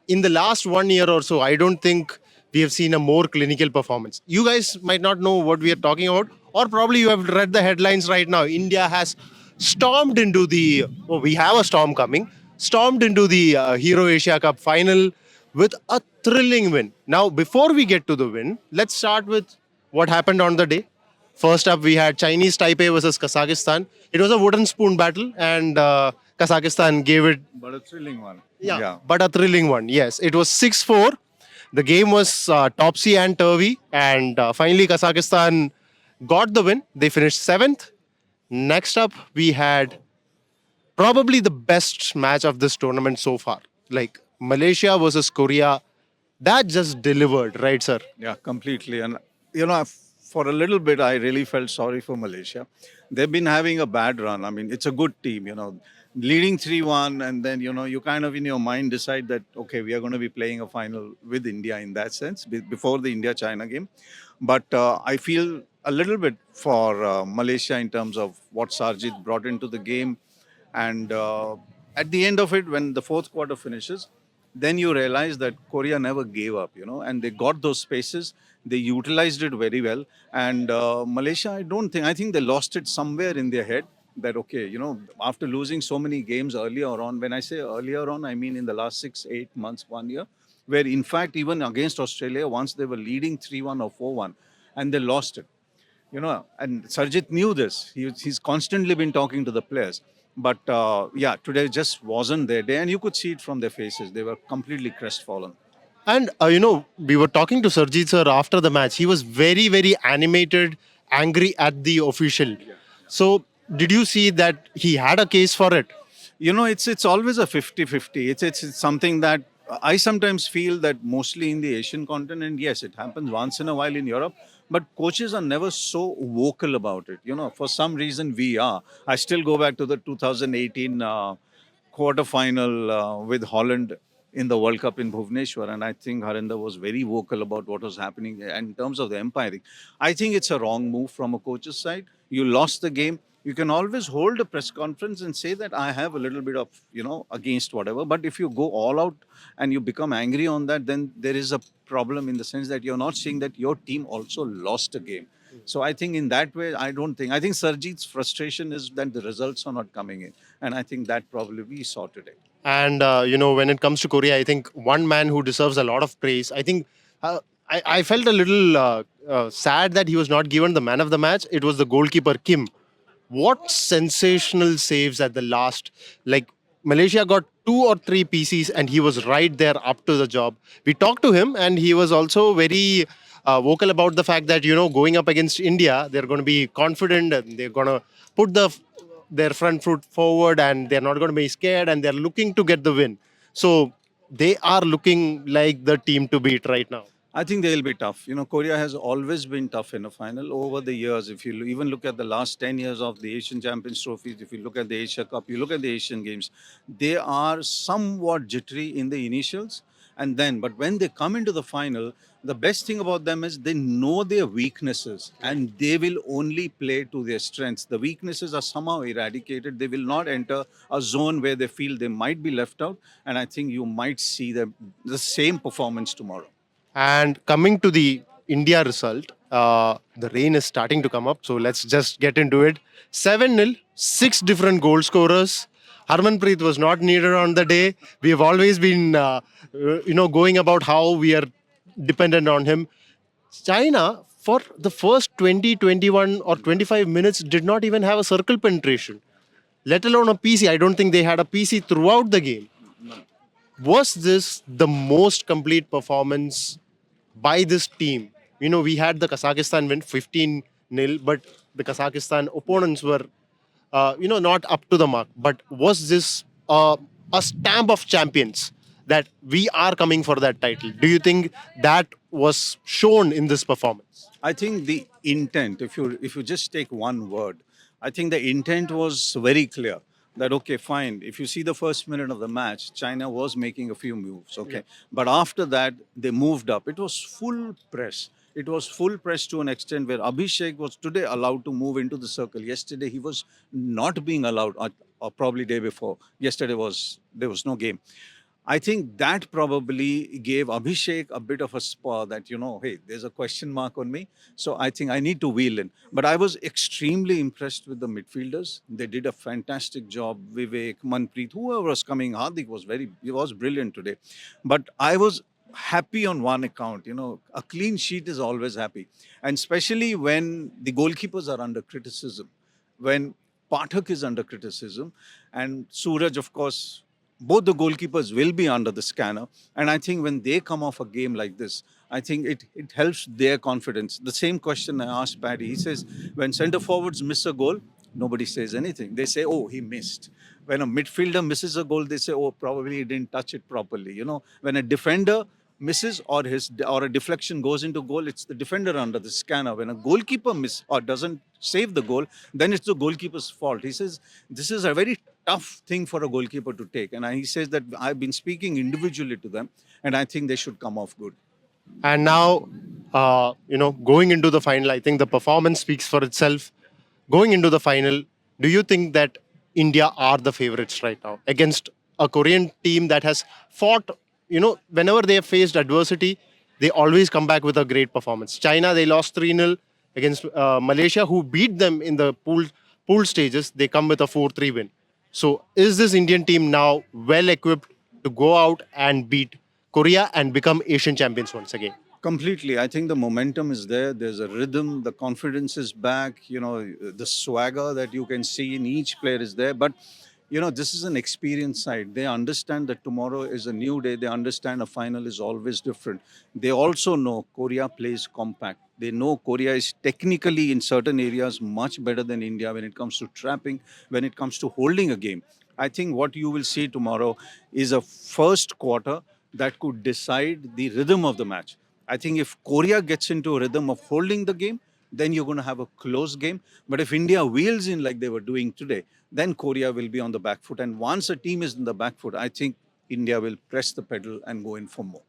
in the last 1 year or so, I don't think we have seen a more clinical performance. You guys might not know what we are talking about, or probably you have read the headlines right now. India has stormed into the, oh, we have a storm coming, stormed into the Hero Asia Cup final with a thrilling win. Now, before we get to the win, let's start with what happened on the day. First up, we had Chinese Taipei versus Kazakhstan. It was a wooden spoon battle, and Kazakhstan gave it, But a thrilling one. yeah, Yeah. but a thrilling one. Yes, it was 6-4. The game was topsy and turvy, and finally Kazakhstan got the win. They finished seventh. Next up, we had probably the best match of this tournament so far. Like Malaysia versus Korea, that just delivered, right, sir? Yeah, completely. And, for a little bit, I really felt sorry for Malaysia. They've been having a bad run. I mean, it's a good team, leading 3-1. And then, you kind of in your mind decide that, okay, we are going to be playing a final with India in that sense before the India China game. But I feel a little bit for Malaysia in terms of what Sarjit brought into the game. And at the end of it, when the fourth quarter finishes, then you realize that Korea never gave up, and they got those spaces. They utilized it very well. And Malaysia, I think they lost it somewhere in their head that, okay, after losing so many games earlier on, when I say earlier on, I mean in the last 6, 8 months, 1 year, where in fact, even against Australia, once they were leading 3-1 or 4-1, and they lost it. And Sarjit knew this. He's constantly been talking to the players. But yeah, today just wasn't their day. And you could see it from their faces. They were completely crestfallen. And we were talking to Sarjeet sir after the match. He was very, very animated, angry at the official. So, did you see that he had a case for it? It's always a 50-50. It's something that I sometimes feel that mostly in the Asian continent, yes, it happens once in a while in Europe, but coaches are never so vocal about it. For some reason we are. I still go back to the 2018 quarterfinal with Holland in the World Cup in Bhubaneswar, and I think Harinder was very vocal about what was happening in terms of the umpiring. I think it's a wrong move from a coach's side. You lost the game. You can always hold a press conference and say that I have a little bit of, against whatever. But if you go all out and you become angry on that, then there is a problem in the sense that you're not seeing that your team also lost a game. So I think in that way, I think Sarjeet's frustration is that the results are not coming in. And I think that probably we saw today. And when it comes to Korea, I think one man who deserves a lot of praise. I think I felt a little sad that he was not given the man of the match. It was the goalkeeper Kim. What sensational saves at the last! Like Malaysia got two or three PCs, and he was right there up to the job. We talked to him, and he was also very vocal about the fact that going up against India, they're going to be confident and they're going to put their front foot forward, and they're not going to be scared, and they're looking to get the win. So they are looking like the team to beat right now. I think they'll be tough. Korea has always been tough in a final over the years. If you even look at the last 10 years of the Asian Champions trophies, if you look at the Asia Cup, you look at the Asian Games, they are somewhat jittery in the initials. But when they come into the final, the best thing about them is they know their weaknesses and they will only play to their strengths. The weaknesses are somehow eradicated. They will not enter a zone where they feel they might be left out. And I think you might see the same performance tomorrow. And coming to the India result, the rain is starting to come up. So let's just get into it. 7-0, six different goal scorers. Harmanpreet was not needed on the day. We have always been, going about how we are dependent on him. China, for the first 20, 21, or 25 minutes, did not even have a circle penetration, let alone a PC. I don't think they had a PC throughout the game. Was this the most complete performance by this team? We had the Kazakhstan win 15-0, but the Kazakhstan opponents were, not up to the mark. But was this a stamp of champions that we are coming for that title? Do you think that was shown in this performance? I think the intent, if you just take one word, I think the intent was very clear. That okay, fine. If you see the first minute of the match, China was making a few moves, okay, but after that they moved up. It was full press. It was full press to an extent where Abhishek was today allowed to move into the circle. Yesterday he was not being allowed, or probably day before. Yesterday was there was no game. I think that probably gave Abhishek a bit of a spur that, hey, there's a question mark on me. So I think I need to wheel in. But I was extremely impressed with the midfielders. They did a fantastic job. Vivek, Manpreet, whoever was coming, Hardik he was brilliant today. But I was happy on one account. A clean sheet is always happy. And especially when the goalkeepers are under criticism, when Pathak is under criticism, and Suraj, of course, both the goalkeepers will be under the scanner. And I think when they come off a game like this, I think it helps their confidence. The same question I asked Paddy. He says, when centre forwards miss a goal, nobody says anything. They say, oh, he missed. When a midfielder misses a goal, they say, oh, probably he didn't touch it properly. When a defender misses or a deflection goes into goal, it's the defender under the scanner. When a goalkeeper miss or doesn't save the goal, then it's the goalkeeper's fault. He says this is a very tough thing for a goalkeeper to take, and he says that I've been speaking individually to them, and I think they should come off good. And now, going into the final, I think the performance speaks for itself. Going into the final, do you think that India are the favorites right now against a Korean team that has fought, whenever they have faced adversity, they always come back with a great performance? China, they lost 3-0 against Malaysia, who beat them in the pool stages. They come with a 4-3 win. So, is this Indian team now well equipped to go out and beat Korea and become Asian champions once again? Completely. I think the momentum is there. There's a rhythm. The confidence is back. The swagger that you can see in each player is there. But, this is an experience side. They understand that tomorrow is a new day. They understand a final is always different. They also know Korea plays compact. They know Korea is technically in certain areas much better than India when it comes to trapping, when it comes to holding a game. I think what you will see tomorrow is a first quarter that could decide the rhythm of the match. I think if Korea gets into a rhythm of holding the game, then you're going to have a close game. But if India wheels in like they were doing today, then Korea will be on the back foot. And once a team is in the back foot, I think India will press the pedal and go in for more.